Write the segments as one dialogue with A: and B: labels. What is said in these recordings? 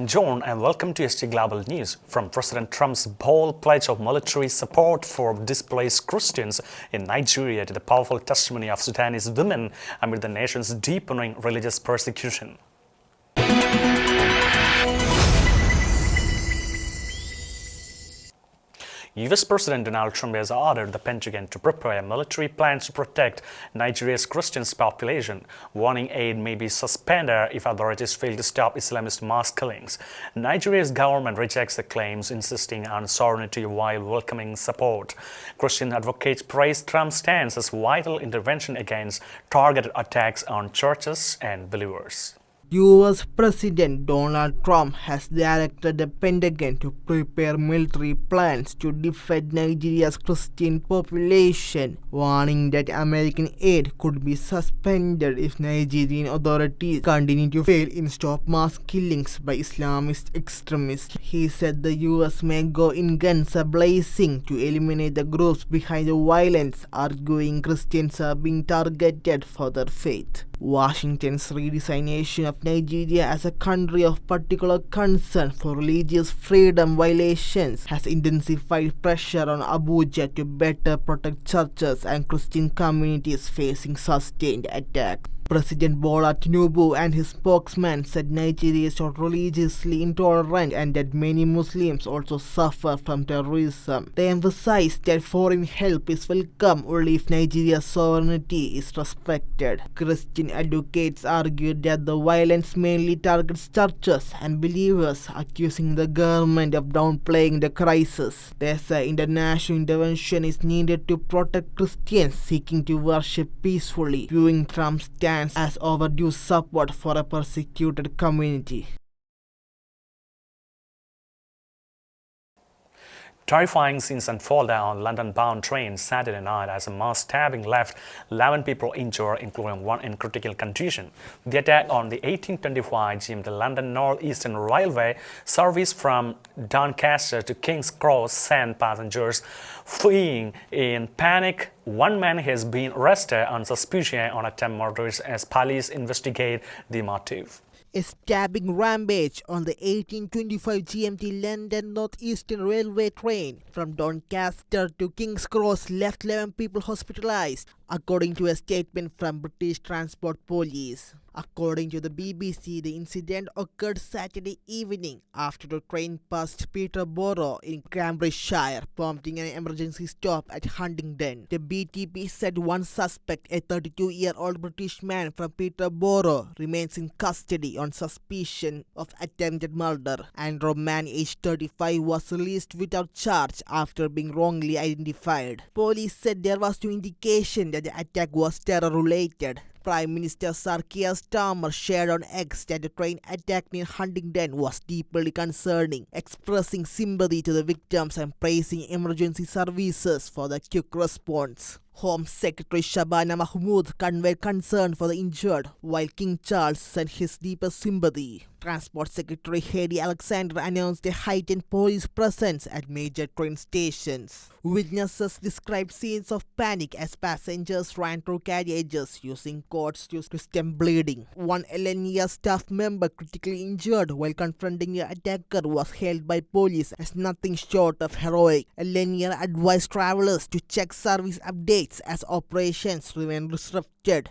A: I'm John and welcome to sgglobal news. From President Trump's bold pledge of military support for displaced Christians in Nigeria to the powerful testimony of Sudanese women amid the nation's deepening religious persecution. U.S. President Donald Trump has ordered the Pentagon to prepare military plans to protect Nigeria's Christian population, warning aid may be suspended if authorities fail to stop Islamist mass killings. Nigeria's government rejects the claims, insisting on sovereignty while welcoming support. Christian advocates praise Trump's stance as vital intervention against targeted attacks on churches and believers.
B: U.S. President Donald Trump has directed the Pentagon to prepare military plans to defend Nigeria's Christian population, warning that American aid could be suspended if Nigerian authorities continue to fail in stop mass killings by Islamist extremists. He said the U.S. may go in guns a-blazing to eliminate the groups behind the violence, arguing Christians are being targeted for their faith. Washington's redesignation of Nigeria as a country of particular concern for religious freedom violations has intensified pressure on Abuja to better protect churches and Christian communities facing sustained attacks. President Bola Tinubu and his spokesman said Nigeria is not religiously intolerant and that many Muslims also suffer from terrorism. They emphasized that foreign help is welcome only if Nigeria's sovereignty is respected. Christian advocates argued that the violence mainly targets churches and believers, accusing the government of downplaying the crisis. They say international intervention is needed to protect Christians seeking to worship peacefully, viewing Trump's stance as overdue support for a persecuted community.
A: Terrifying scenes unfolded on London-bound train Saturday night as a mass stabbing left 11 people injured, including one in critical condition. The attack on the 1825 GMT London North Eastern Railway service from Doncaster to King's Cross sent passengers fleeing in panic. One man has been arrested on suspicion on attempted murder as police investigate the motive.
B: A stabbing rampage on the 1825 GMT London North Eastern Railway train from Doncaster to King's Cross left 11 people hospitalized, according to a statement from British Transport Police. According to the BBC, the incident occurred Saturday evening after the train passed Peterborough in Cambridgeshire, prompting an emergency stop at Huntingdon. The BTP said one suspect, a 32-year-old British man from Peterborough, remains in custody on suspicion of attempted murder. And a man aged 35 was released without charge after being wrongly identified. Police said there was no indication that the attack was terror-related. Prime Minister Sir Keir Starmer shared on X that the train attack near Huntingdon was deeply concerning, expressing sympathy to the victims and praising emergency services for the quick response. Home Secretary Shabana Mahmood conveyed concern for the injured, while King Charles sent his deepest sympathy. Transport Secretary Hedy Alexander announced a heightened police presence at major train stations. Witnesses described scenes of panic as passengers ran through carriages using cords to stem bleeding. One LNER staff member critically injured while confronting the attacker was hailed by police as nothing short of heroic. LNER advised travelers to check service updates as operations remain disrupted.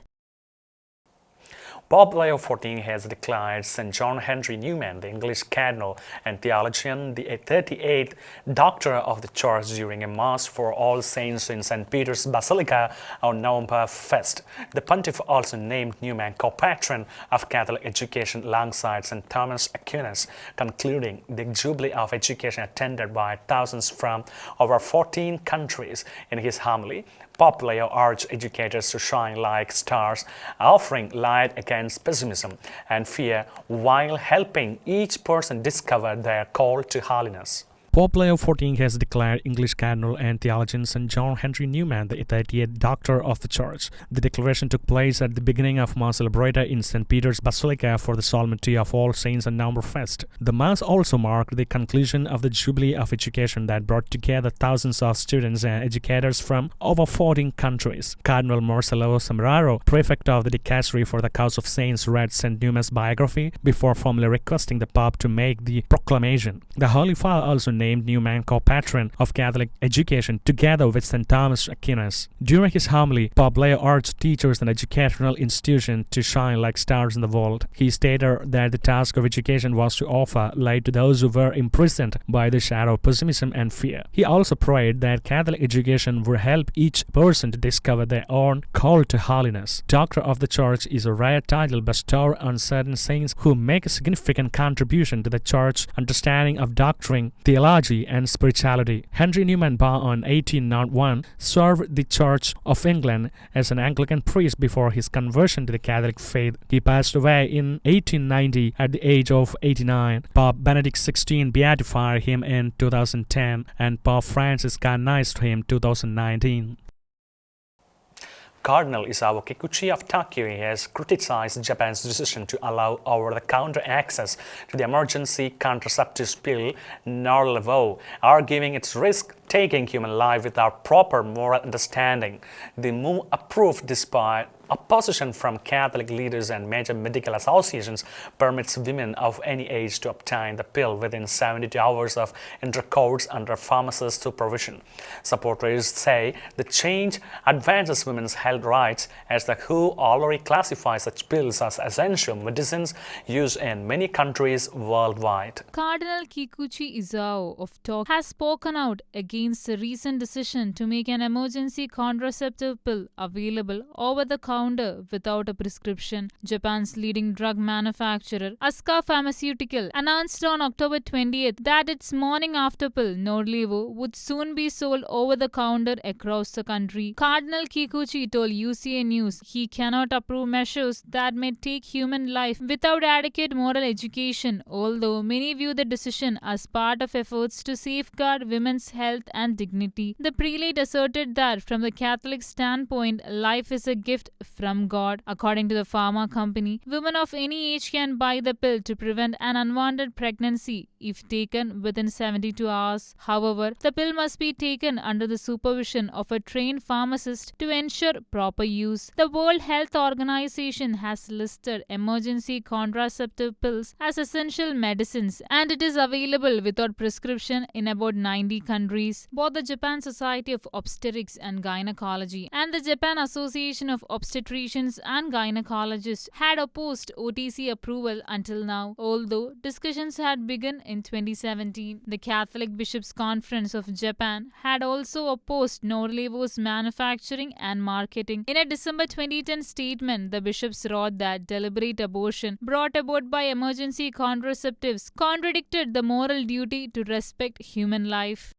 A: Pope Leo XIV has declared St. John Henry Newman, the English cardinal and theologian, the 38th Doctor of the Church during a Mass for All Saints in St. Peter's Basilica on November 1st. The Pontiff also named Newman co-patron of Catholic education alongside St. Thomas Aquinas, concluding the Jubilee of Education attended by thousands from over 14 countries. In his homily, Pope Leo urged educators to shine like stars, offering light against pessimism and fear while helping each person discover their call to holiness. Pope Leo XIV has declared English Cardinal and theologian St. John Henry Newman the 38th Doctor of the Church. The declaration took place at the beginning of Mass celebrated in St. Peter's Basilica for the Solemnity of All Saints and November Fest. The Mass also marked the conclusion of the Jubilee of Education that brought together thousands of students and educators from over 14 countries. Cardinal Marcelo Semeraro, prefect of the Dicastery for the Cause of Saints, read St. Newman's biography before formally requesting the Pope to make the proclamation. The Holy Father also named Newman co-patron of Catholic education together with St. Thomas Aquinas. During his homily, Pope Leo urged teachers and educational institutions to shine like stars in the world. He stated that the task of education was to offer light to those who were imprisoned by the shadow of pessimism and fear. He also prayed that Catholic education would help each person to discover their own call to holiness. Doctor of the Church is a rare title bestowed on certain saints who make a significant contribution to the Church's understanding of doctrine, theology, and spirituality. Henry Newman, born on 1801, served the Church of England as an Anglican priest before his conversion to the Catholic faith. He passed away in 1890 at the age of 89. Pope Benedict XVI beatified him in 2010 and Pope Francis canonized him in 2019. Cardinal Isao Kikuchi of Tokyo has criticized Japan's decision to allow over-the-counter access to the emergency contraceptive pill Norlevo, arguing its risk taking human life without proper moral understanding. The move approved despite opposition from Catholic leaders and major medical associations permits women of any age to obtain the pill within 72 hours of intercourse under pharmacist supervision. Supporters say the change advances women's health rights as the WHO already classifies such pills as essential medicines used in many countries worldwide.
C: Cardinal Kikuchi Isao of Tokyo has spoken out against the recent decision to make an emergency contraceptive pill available over the counter without a prescription. Japan's leading drug manufacturer, Asuka Pharmaceutical, announced on October 20th that its morning after pill, Norlevo, would soon be sold over the counter across the country. Cardinal Kikuchi told UCA News he cannot approve measures that may take human life without adequate moral education, although many view the decision as part of efforts to safeguard women's health and dignity. The prelate asserted that from the Catholic standpoint, life is a gift from God. According to the pharma company, women of any age can buy the pill to prevent an unwanted pregnancy if taken within 72 hours. However, the pill must be taken under the supervision of a trained pharmacist to ensure proper use. The World Health Organization has listed emergency contraceptive pills as essential medicines, and it is available without prescription in about 90 countries. Both the Japan Society of Obstetrics and Gynecology and the Japan Association of Obstetricians and Gynecologists had opposed OTC approval until now, although discussions had begun in 2017. The Catholic Bishops' Conference of Japan had also opposed Norlevo's manufacturing and marketing. In a December 2010 statement, the bishops wrote that deliberate abortion brought about by emergency contraceptives contradicted the moral duty to respect human life.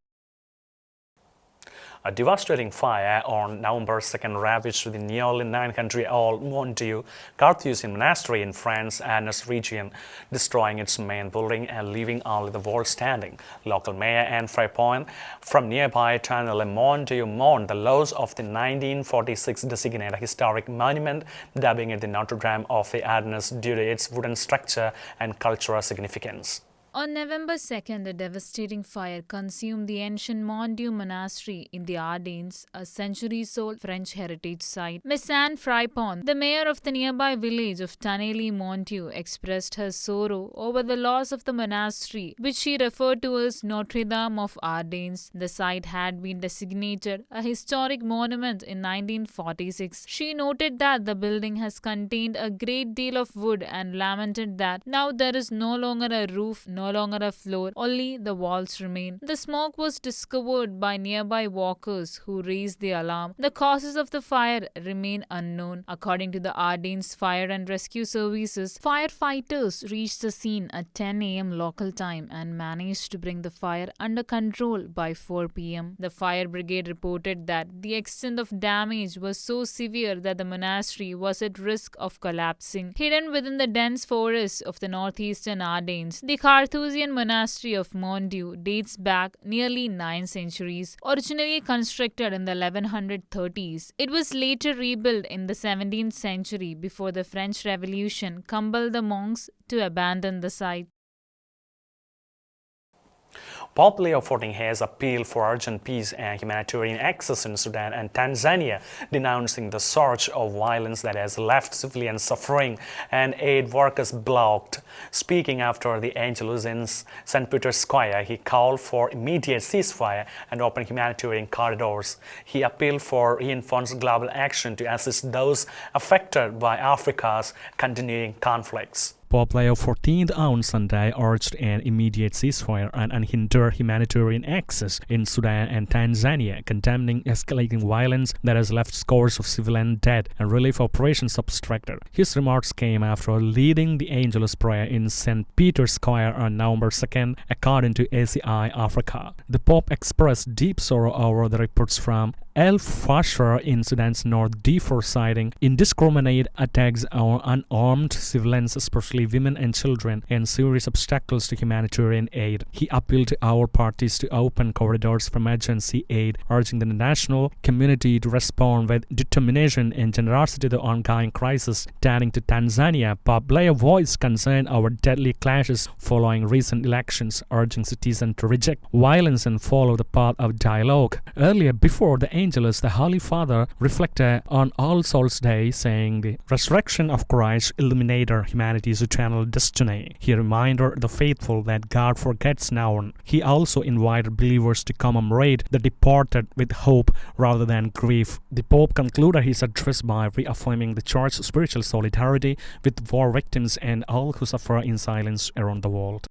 A: A devastating fire on November 2nd ravaged the nearly 900-year-old Mondieu Carthusian monastery in France's Ardennes region, destroying its main building and leaving only the walls standing. Local mayor Anne Frapon from nearby town Le Mondieu mourned the loss of the 1946 designated historic monument, dubbing it the Notre Dame of the Ardennes due to its wooden structure and cultural significance.
C: On November 2nd, a devastating fire consumed the ancient Mondieu Monastery in the Ardennes, a centuries-old French heritage site. Miss Anne Frapon, the mayor of the nearby village of Tanneilly-Mondieu, expressed her sorrow over the loss of the monastery, which she referred to as Notre Dame of Ardennes. The site had been designated a historic monument in 1946. She noted that the building has contained a great deal of wood and lamented that now there is no longer a roof, no longer a floor, only the walls remain. The smoke was discovered by nearby walkers who raised the alarm. The causes of the fire remain unknown. According to the Ardennes Fire and Rescue Services, firefighters reached the scene at 10 a.m. local time and managed to bring the fire under control by 4 p.m. The fire brigade reported that the extent of damage was so severe that the monastery was at risk of collapsing. Hidden within the dense forests of the northeastern Ardennes, the Carthusian Carthusian monastery of Mondieu dates back nearly 9 centuries. Originally constructed in the 1130s, it was later rebuilt in the 17th century before the French Revolution compelled the monks to abandon the site.
A: Pope Leo XIV has appealed for urgent peace and humanitarian access in Sudan and Tanzania, denouncing the surge of violence that has left civilians suffering and aid workers blocked. Speaking after the Angelus in St. Peter's Square, he called for immediate ceasefire and open humanitarian corridors. He appealed for reinforced global action to assist those affected by Africa's continuing conflicts. Pope Leo XIV on Sunday urged an immediate ceasefire and unhindered humanitarian access in Sudan and Tanzania, condemning escalating violence that has left scores of civilians dead and relief operations obstructed. His remarks came after leading the Angelus prayer in St. Peter's Square on November 2nd, according to ACI Africa. The Pope expressed deep sorrow over the reports from El Fasher in Sudan's North Darfur citing indiscriminate attacks on unarmed civilians, especially women and children, and serious obstacles to humanitarian aid. He appealed to our parties to open corridors for emergency aid, urging the international community to respond with determination and generosity to the ongoing crisis. Turning to Tanzania, Pope Leo voiced concern over deadly clashes following recent elections, urging citizens to reject violence and follow the path of dialogue. Earlier, before the Angelus, the Holy Father reflected on All Souls Day, saying the resurrection of Christ illuminated humanity's eternal destiny. He reminded the faithful that God forgets no one. He also invited believers to commemorate the departed with hope rather than grief. The Pope concluded his address by reaffirming the Church's spiritual solidarity with war victims and all who suffer in silence around the world.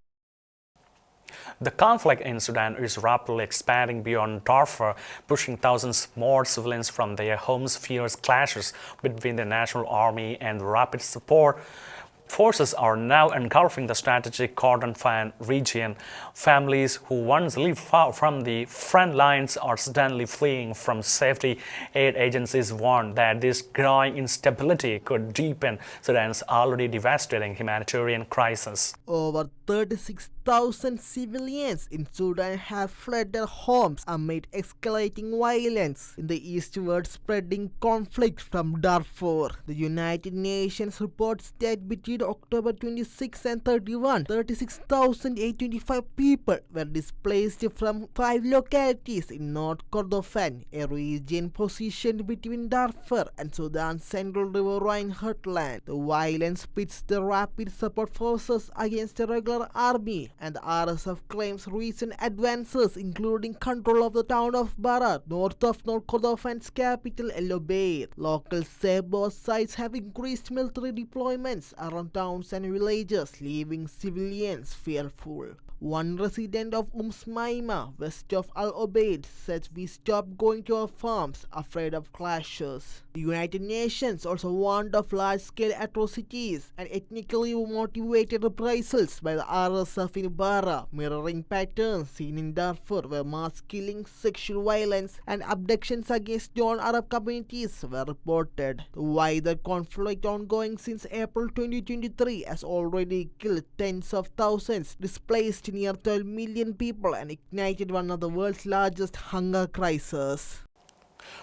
A: The conflict in Sudan is rapidly expanding beyond Darfur, pushing thousands more civilians from their homes. Fierce clashes between the national army and rapid support forces are now engulfing the strategic Kordofan region. Families who once lived far from the front lines are suddenly fleeing from safety. Aid agencies warn that this growing instability could deepen Sudan's already devastating humanitarian crisis.
B: Over 36,000 civilians in Sudan have fled their homes amid escalating violence in the eastward spreading conflict from Darfur. The United Nations reports that between October 26 and 31, 36,825 people were displaced from 5 localities in North Kordofan, a region positioned between Darfur and Sudan's central riverine heartland. The violence pits the rapid support forces against the regular army, and the RSF claims recent advances, including control of the town of Bara, north of North Kordofan's capital, El Obeid. Locals say both sides have increased military deployments around towns and villages, leaving civilians fearful. One resident of Maima, west of Al Obeid, said, "We stopped going to our farms, afraid of clashes." The United Nations also warned of large-scale atrocities and ethnically motivated reprisals by the RSF in Bara, mirroring patterns seen in Darfur, where mass killings, sexual violence, and abductions against non-Arab communities were reported. The wider conflict, ongoing since April 2023, has already killed tens of thousands, displaced near 12 million people, and ignited one of the world's largest hunger crises.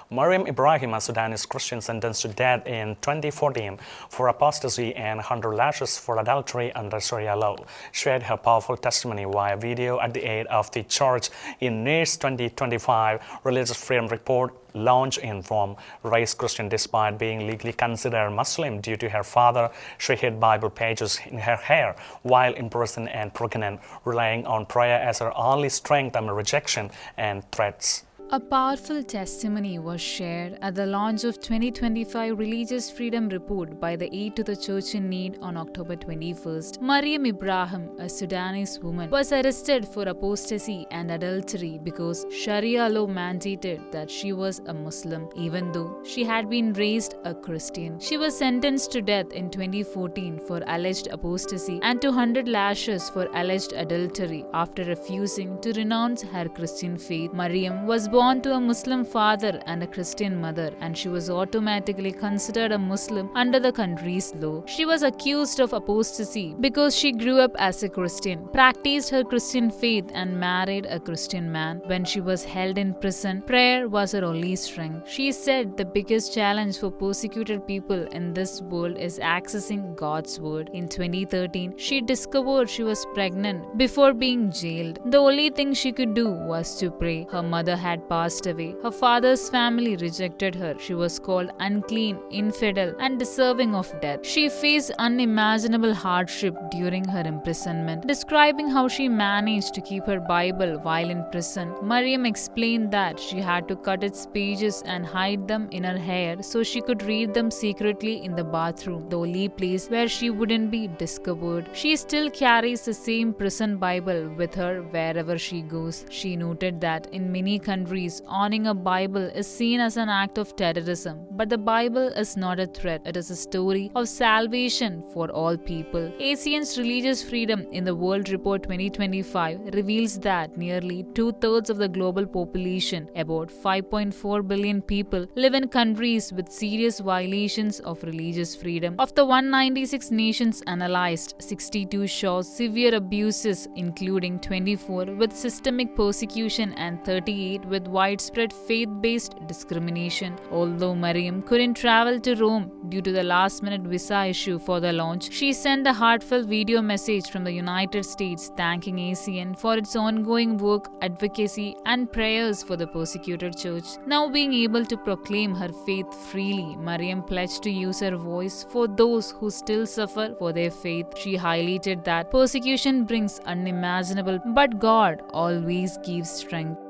A: Mariam Ibrahim, a Sudanese Christian sentenced to death in 2014 for apostasy and 100 lashes for adultery under Sharia law, shared her powerful testimony via video at the aid of the church in May's 2025 Religious Freedom Report launched in Rome. Raised Christian despite being legally considered Muslim due to her father, she hid Bible pages in her hair while imprisoned and pregnant, relying on prayer as her only strength amid rejection and threats.
C: A powerful testimony was shared at the launch of 2025 Religious Freedom Report by the Aid to the Church in Need on October 21st. Mariam Ibrahim, a Sudanese woman, was arrested for apostasy and adultery because Sharia law mandated that she was a Muslim, even though she had been raised a Christian. She was sentenced to death in 2014 for alleged apostasy and to 100 lashes for alleged adultery after refusing to renounce her Christian faith. Mariam was born to a Muslim father and a Christian mother, and she was automatically considered a Muslim under the country's law. She was accused of apostasy because she grew up as a Christian, practiced her Christian faith, and married a Christian man. When she was held in prison, prayer was her only strength. She said the biggest challenge for persecuted people in this world is accessing God's word. In 2013, she discovered she was pregnant before being jailed. The only thing she could do was to pray. Her mother had passed away. Her father's family rejected her. She was called unclean, infidel, and deserving of death. She faced unimaginable hardship during her imprisonment. Describing how she managed to keep her Bible while in prison, Mariam explained that she had to cut its pages and hide them in her hair so she could read them secretly in the bathroom, the only place where she wouldn't be discovered. She still carries the same prison Bible with her wherever she goes. She noted that in many countries, owning a Bible is seen as an act of terrorism, but the Bible is not a threat. It is a story of salvation for all people. ASEAN's religious freedom in the World Report 2025 reveals that nearly 2/3 of the global population, about 5.4 billion people, live in countries with serious violations of religious freedom. Of the 196 nations analyzed, 62 show severe abuses, including 24 with systemic persecution and 38 with widespread faith-based discrimination. Although Mariam couldn't travel to Rome due to the last-minute visa issue for the launch, she sent a heartfelt video message from the United States thanking ASEAN for its ongoing work, advocacy, and prayers for the persecuted church. Now being able to proclaim her faith freely, Mariam pledged to use her voice for those who still suffer for their faith. She highlighted that persecution brings unimaginable, but God always gives strength.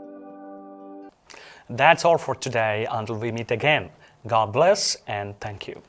A: That's all for today. Until we meet again, God bless and thank you.